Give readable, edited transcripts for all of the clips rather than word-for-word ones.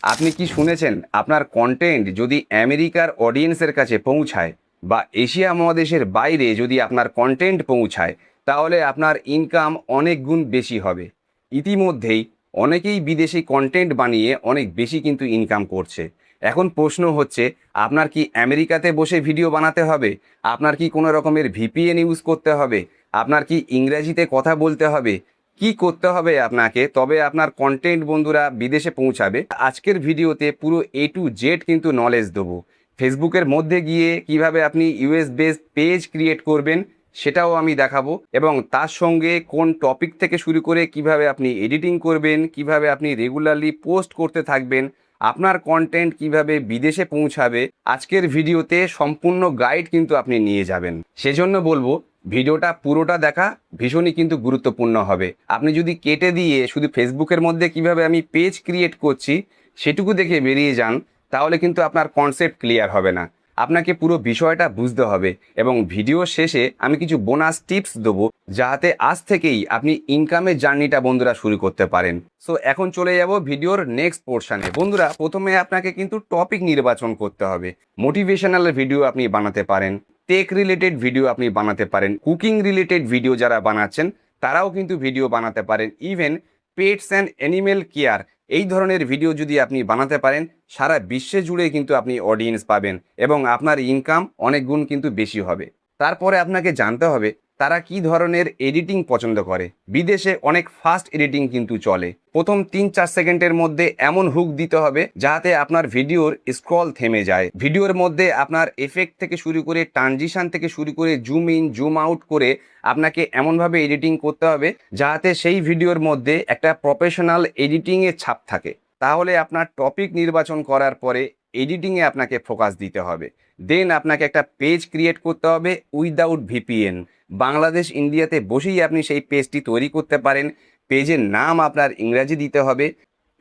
আপনি কি শুনেছেন আপনার কন্টেন্ট যদি আমেরিকার অডিয়েন্সের কাছে পৌঁছায় বা এশিয়া মহাদেশের বাইরে যদি আপনার কন্টেন্ট পৌঁছায় তাহলে আপনার ইনকাম অনেক গুণ বেশি হবে। ইতিমধ্যেই অনেকেই বিদেশি কন্টেন্ট বানিয়ে অনেক বেশি কিন্তু ইনকাম করছে। এখন প্রশ্ন হচ্ছে, আপনার কি আমেরিকাতে বসে ভিডিও বানাতে হবে? আপনার কি কোনো রকমের ভিপিএন ইউজ করতে হবে? আপনার কি ইংরেজিতে কথা বলতে হবে? কি করতে হবে আপনাকে তবে আপনার কন্টেন্ট বন্ধুরা বিদেশে পৌঁছাবে? আজকের ভিডিওতে পুরো A to Z কিন্তু নলেজ দেবো। ফেসবুকের মধ্যে গিয়ে কিভাবে আপনি ইউএস বেসড পেজ ক্রিয়েট করবেন সেটাও আমি দেখাবো, এবং তার সঙ্গে কোন টপিক থেকে শুরু করে কিভাবে আপনি এডিটিং করবেন, কিভাবে আপনি রেগুলারলি পোস্ট করতে থাকবেন, আপনার কন্টেন্ট কিভাবে বিদেশে পৌঁছাবে, আজকের ভিডিওতে সম্পূর্ণ গাইড কিন্তু আপনি নিয়ে যাবেন। সেজন্য বলবো ভিডিওটা পুরোটা দেখা ভীষণই কিন্তু গুরুত্বপূর্ণ হবে। আপনি যদি কেটে দিয়ে শুধু ফেসবুকের মধ্যে কিভাবে আমি পেজ ক্রিয়েট করছি সেটুকু দেখে বেরিয়ে যান, তাহলে কিন্তু আপনার কনসেপ্ট ক্লিয়ার হবে না। আপনাকে পুরো বিষয়টা বুঝতে হবে, এবং ভিডিও শেষে আমি কিছু বোনাস টিপস দেবো যাতে আজ থেকেই আপনি ইনকামের জার্নিটা বন্ধুরা শুরু করতে পারেন। সো এখন চলে যাব ভিডিওর নেক্সট পোর্শনে। বন্ধুরা, প্রথমে আপনাকে কিন্তু টপিক নির্বাচন করতে হবে। মোটিভেশনাল ভিডিও আপনি বানাতে পারেন, টেক রিলেটেড ভিডিও আপনি বানাতে পারেন, কুকিং রিলেটেড ভিডিও যারা বানাচ্ছেন তারাও কিন্তু ভিডিও বানাতে পারেন, even pets and animal care এই ধরনের ভিডিও যদি আপনি বানাতে পারেন সারা বিশ্বে জুড়ে কিন্তু আপনি অডিয়েন্স পাবেন এবং আপনার ইনকাম অনেক গুণ কিন্তু বেশি হবে। তারপরে আপনাকে জানতে হবে তারা কি ধরনের এডিটিং পছন্দ করে। বিদেশে অনেক ফাস্ট এডিটিং কিন্তু চলে। প্রথম 3-4 সেকেন্ডের মধ্যে এমন হুক দিতে হবে যাতে আপনার ভিডিওর স্ক্রল থেমে যায়। ভিডিওর মধ্যে আপনার এফেক্ট থেকে শুরু করে ট্রানজিশন থেকে শুরু করে জুম ইন জুম আউট করে আপনাকে এমনভাবে এডিটিং করতে হবে যাতে সেই ভিডিওর মধ্যে একটা প্রফেশনাল এডিটিংয়ের ছাপ থাকে। তাহলে আপনার টপিক নির্বাচন করার পরে এডিটিংয়ে আপনাকে ফোকাস দিতে হবে। দেন আপনাকে একটা পেজ ক্রিয়েট করতে হবে উইদাউট ভিপিএন। বাংলাদেশ ইন্ডিয়াতে বসেই আপনি সেই পেজটি তৈরি করতে পারেন। পেজের নাম আপনার ইংরাজি দিতে হবে,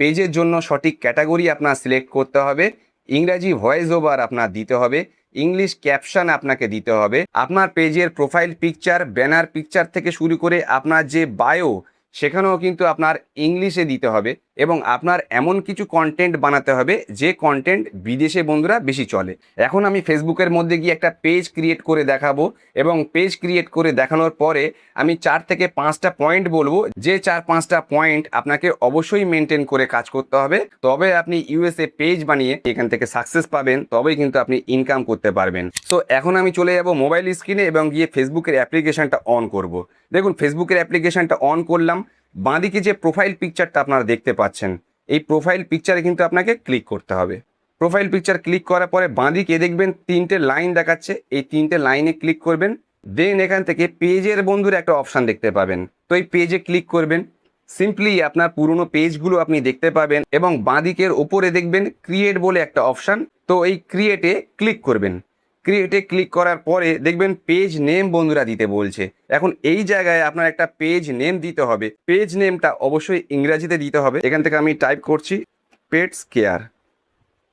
পেজের জন্য সঠিক ক্যাটাগরি আপনার সিলেক্ট করতে হবে, ইংরাজি ভয়েস ওভার আপনার দিতে হবে, ইংলিশ ক্যাপশন আপনাকে দিতে হবে, আপনার পেজের প্রোফাইল পিকচার ব্যানার পিকচার থেকে শুরু করে আপনার যে বায়ো সেখানেও কিন্তু আপনার ইংলিশে দিতে হবে, এবং আপনার এমন কিছু কন্টেন্ট বানাতে হবে যে কন্টেন্ট বিদেশে বন্ধুরা বেশি চলে। এখন আমি ফেসবুকের মধ্যে গিয়ে একটা পেজ ক্রিয়েট করে দেখাবো, এবং পেজ ক্রিয়েট করে দেখানোর পরে আমি 4 থেকে 5টা পয়েন্ট বলবো, যে 4-5টা পয়েন্ট আপনাকে অবশ্যই মেনটেন করে কাজ করতে হবে। তবে আপনি ইউএসএ পেজ বানিয়ে এখান থেকে সাকসেস পাবেন, তবেই কিন্তু আপনি ইনকাম করতে পারবেন। তো এখন আমি চলে যাব মোবাইল স্ক্রিনে এবং গিয়ে ফেসবুকের অ্যাপ্লিকেশনটা অন করব। দেখুন, ফেসবুকের অ্যাপ্লিকেশনটা অন করলাম। বাঁদিকে যে প্রোফাইল পিকচারটা আপনারা দেখতে পাচ্ছেন, এই প্রোফাইল পিকচারে কিন্তু আপনাকে ক্লিক করতে হবে। প্রোফাইল পিকচার ক্লিক করার পরে বাঁদিকে দেখবেন 3টে লাইন দেখাচ্ছে, এই 3টে লাইনে ক্লিক করবেন। দেন এখান থেকে পেজের বন্ধুর একটা অপশান দেখতে পাবেন, তো এই পেজে ক্লিক করবেন। সিম্পলি আপনার পুরনো পেজগুলো আপনি দেখতে পাবেন, এবং বাঁদিকের ওপরে দেখবেন ক্রিয়েট বলে একটা অপশান, তো এই ক্রিয়েটে ক্লিক করবেন। ক্রিয়েটে ক্লিক করার পরে দেখবেন পেজ নেম বন্ধুরা দিতে বলছে। এখন এই জায়গায় আপনার একটা পেজ নেম দিতে হবে। পেজ নেমটা অবশ্যই ইংরাজিতে দিতে হবে। এখান থেকে আমি টাইপ করছি পেটস কেয়ার।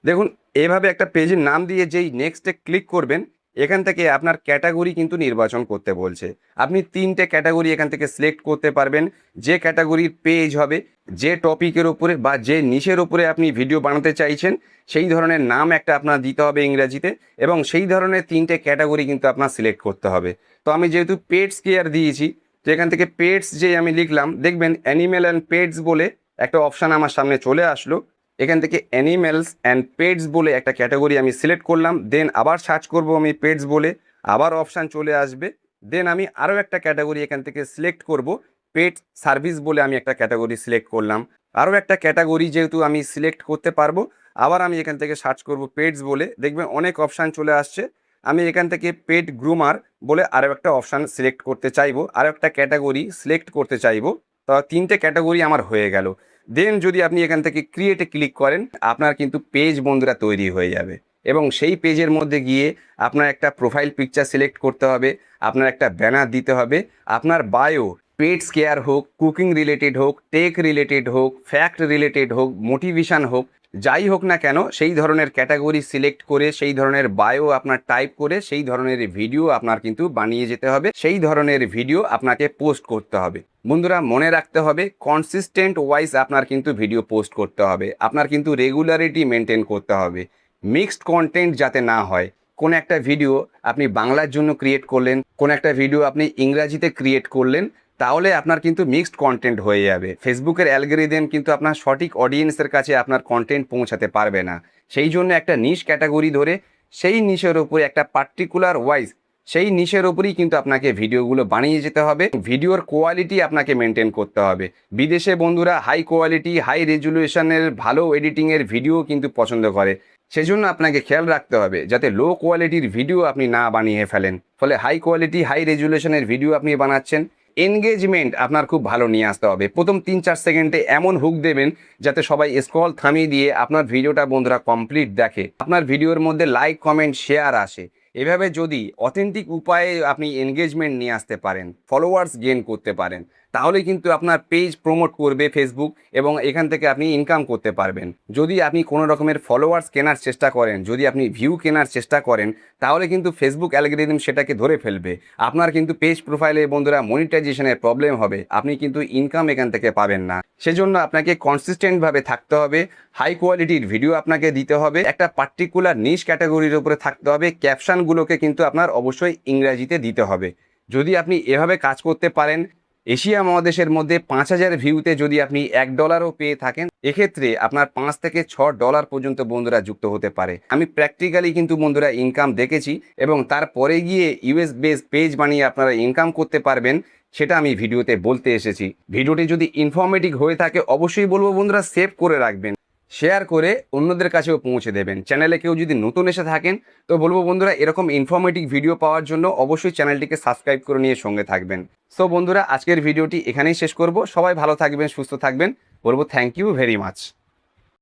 দেখুন, এভাবে একটা পেজের নাম দিয়ে যেই নেক্সটে ক্লিক করবেন, এখান থেকে আপনার ক্যাটাগরি কিন্তু নির্বাচন করতে বলছে। আপনি 3টে ক্যাটাগরি এখান থেকে সিলেক্ট করতে পারবেন। যে ক্যাটাগরির পেজ হবে, যে টপিকের ওপরে বা যে নিশের ওপরে আপনি ভিডিও বানাতে চাইছেন সেই ধরনের নাম একটা আপনার দিতে হবে ইংরাজিতে, এবং সেই ধরনের 3টে ক্যাটাগরি কিন্তু আপনার সিলেক্ট করতে হবে। তো আমি যেহেতু পেটস কেয়ার দিয়েছি, তো এখান থেকে পেটস যে আমি লিখলাম, দেখবেন অ্যানিমেল অ্যান্ড পেটস বলে একটা অপশান আমার সামনে চলে আসলো। এখান থেকে অ্যানিমেলস অ্যান্ড পেটস বলে একটা ক্যাটাগরি আমি সিলেক্ট করলাম। দেন আবার সার্চ করব আমি পেটস বলে, আবার অপশান চলে আসবে। দেন আমি আরও একটা ক্যাটাগরি এখান থেকে সিলেক্ট করব, পেট সার্ভিস বলে আমি একটা ক্যাটাগরি সিলেক্ট করলাম। আরও একটা ক্যাটাগরি যেহেতু আমি সিলেক্ট করতে পারবো, আবার আমি এখান থেকে সার্চ করব পেটস বলে, দেখবেন অনেক অপশান চলে আসছে। আমি এখান থেকে পেট গ্রুমার বলে আরও একটা অপশান সিলেক্ট করতে চাইবো, আরও একটা ক্যাটাগরি সিলেক্ট করতে চাইবো। তো 3টে ক্যাটাগরি আমার হয়ে গেল। দেন যদি আপনি এখান থেকে ক্রিয়েটে ক্লিক করেন, আপনার কিন্তু পেজ বন্ধুরা তৈরি হয়ে যাবে, এবং সেই পেজের মধ্যে গিয়ে আপনার একটা প্রোফাইল পিকচার সিলেক্ট করতে হবে, আপনার একটা ব্যানার দিতে হবে, আপনার বায়ো পেটস কেয়ার হোক, কুকিং রিলেটেড হোক, টেক রিলেটেড হোক, ফ্যাক্ট রিলেটেড হোক, মোটিভেশন হোক, যাই হোক না কেন সেই ধরনের ক্যাটাগরি সিলেক্ট করে সেই ধরনের বায়ো আপনার টাইপ করে সেই ধরনের ভিডিও আপনার কিন্তু বানিয়ে যেতে হবে, সেই ধরনের ভিডিও আপনাকে পোস্ট করতে হবে। বন্ধুরা মনে রাখতে হবে কনসিস্টেন্ট ওয়াইজ আপনার কিন্তু ভিডিও পোস্ট করতে হবে, আপনার কিন্তু রেগুলারিটি মেনটেন করতে হবে। মিক্সড কন্টেন্ট যাতে না হয়, কোন একটা ভিডিও আপনি বাংলার জন্য ক্রিয়েট করলেন, কোন একটা ভিডিও আপনি ইংরাজিতে ক্রিয়েট করলেন, তাহলে আপনার কিন্তু মিক্সড কন্টেন্ট হয়ে যাবে। ফেসবুকের অ্যালগরিদম কিন্তু আপনার সঠিক অডিয়েন্সের কাছে আপনার কন্টেন্ট পৌঁছাতে পারবে না। সেই জন্য একটা নিশ ক্যাটাগরি ধরে সেই নিশের ওপরে একটা পার্টিকুলার ওয়াইজ সেই নিশের ওপরেই কিন্তু আপনাকে ভিডিওগুলো বানিয়ে যেতে হবে। ভিডিওর কোয়ালিটি আপনাকে মেনটেন করতে হবে। বিদেশে বন্ধুরা হাই কোয়ালিটি হাই রেজুলেশনের ভালো এডিটিংয়ের ভিডিও কিন্তু পছন্দ করে, সেজন্য আপনাকে খেয়াল রাখতে হবে যাতে লো কোয়ালিটির ভিডিও আপনি না বানিয়ে ফেলেন। ফলে হাই কোয়ালিটি হাই রেজুলেশনের ভিডিও আপনি বানাচ্ছেন, এনগেজমেন্ট আপনার খুব ভালো নিয়ে আসতে হবে। প্রথম 3-4 সেকেন্ডে এমন হুক দেবেন যাতে সবাই স্ক্রল থামিয়ে দিয়ে আপনার ভিডিওটা বন্ধুরা কমপ্লিট দেখে, আপনার ভিডিওর মধ্যে লাইক কমেন্ট শেয়ার আসে। এভাবে যদি অথেন্টিক উপায়ে আপনি এনগেজমেন্ট নিয়ে আসতে পারেন, ফলোয়ার্স গেইন করতে পারেন, তাহলে কিন্তু আপনার পেজ প্রমোট করবে ফেসবুক এবং এখান থেকে আপনি ইনকাম করতে পারবেন। যদি আপনি কোনো রকমের ফলোয়ার্স কেনার চেষ্টা করেন, যদি আপনি ভিউ কেনার চেষ্টা করেন, তাহলে কিন্তু ফেসবুক অ্যালগরিদম সেটাকে ধরে ফেলবে। আপনার কিন্তু পেজ প্রোফাইলে বন্ধুরা মনিটাইজেশনের প্রবলেম হবে, আপনি কিন্তু ইনকাম এখান থেকে পাবেন না। সেজন্য আপনাকে কনসিস্টেন্টভাবে থাকতে হবে, হাই কোয়ালিটির ভিডিও আপনাকে দিতে হবে, একটা পার্টিকুলার নিশ ক্যাটাগরির উপরে থাকতে হবে, ক্যাপশনগুলোকে কিন্তু আপনার অবশ্যই ইংরাজিতে দিতে হবে। যদি আপনি এভাবে কাজ করতে পারেন, এশিয়া মহাদেশের মধ্যে 5,000 ভিউতে যদি আপনি $1ও পেয়ে থাকেন, এক্ষেত্রে আপনার $5 থেকে $6 পর্যন্ত বন্ধুরা যুক্ত হতে পারে। আমি প্র্যাকটিক্যালি কিন্তু বন্ধুরা ইনকাম দেখেছি এবং তারপরে গিয়ে ইউএস বেস পেজ বানিয়ে আপনারা ইনকাম করতে পারবেন, সেটা আমি ভিডিওতে বলতে এসেছি। ভিডিওটি যদি ইনফরমেটিভ হয়ে থাকে অবশ্যই বলবো বন্ধুরা সেভ করে রাখবেন, শেয়ার করে অন্যদের কাছেও পৌঁছে দেবেন। চ্যানেলে কেউ যদি নতুন এসে থাকেন তো বলবো বন্ধুরা এরকম ইনফরমেটিভ ভিডিও পাওয়ার জন্য অবশ্যই চ্যানেলটিকে সাবস্ক্রাইব করে নিয়ে সঙ্গে থাকবেন। সো বন্ধুরা আজকের ভিডিওটি এখানেই শেষ করব। সবাই ভালো থাকবেন, সুস্থ থাকবেন, বলবো থ্যাংক ইউ ভেরি মাচ।